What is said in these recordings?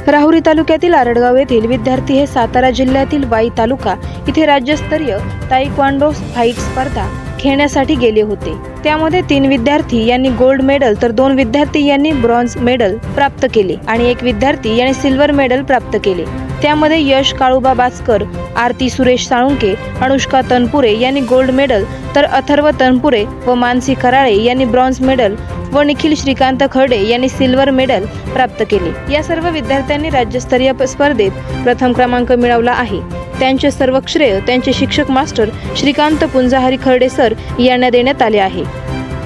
राहुरी तालुक्यातील आरडगाव येथील विद्यार्थी हे सातारा जिल्ह्यातील वाई तालुका इथे राज्यस्तरीय तायक्वांडो फाईट स्पर्धा खेळण्यासाठी गेले होते। त्यामध्ये 3 विद्यार्थी यांनी गोल्ड मेडल तर 2 विद्यार्थी यांनी ब्रॉन्झ मेडल प्राप्त केले आणि 1 विद्यार्थी यांनी सिल्वर मेडल प्राप्त केले। त्यामध्ये यश काळुबा बास्कर, आरती सुरेश साळुंके, अनुष्का तनपुरे यांनी गोल्ड मेडल तर अथर्व तनपुरे व मानसी कराळे यांनी ब्रॉन्झ मेडल व निखिल श्रीकांत खर्डे यांनी सिल्वर मेडल प्राप्त केले। या सर्व विद्यार्थ्यांनी राज्यस्तरीय स्पर्धेत प्रथम क्रमांक मिळवला आहे। त्यांचे सर्व श्रेय त्यांचे शिक्षक मास्टर श्रीकांत पुंजाहरी खर्डे सर यांना देण्यात आले आहे।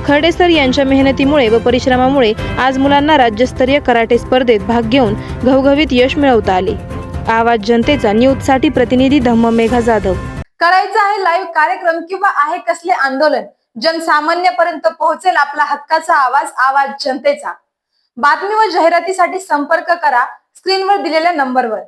खर्डे सर यांच्या मेहनतीमुळे व परिश्रमामुळे आज मुलांना राज्यस्तरीय कराटे स्पर्धेत भाग घेऊन घवघवीत यश मिळवता आले। आवाज जनतेचा न्यूजसाठी प्रतिनिधी धम्ममेघा जाधव। करायचा आहे लाईव्ह कार्यक्रम किंवा आहे कसले आंदोलन, जनसामान्यपर्यंत पोहोचेल आपला हक्काचा आवाज, आवाज जनतेचा। बातमी व जाहिरातीसाठी संपर्क करा स्क्रीनवर दिलेल्या नंबरवर।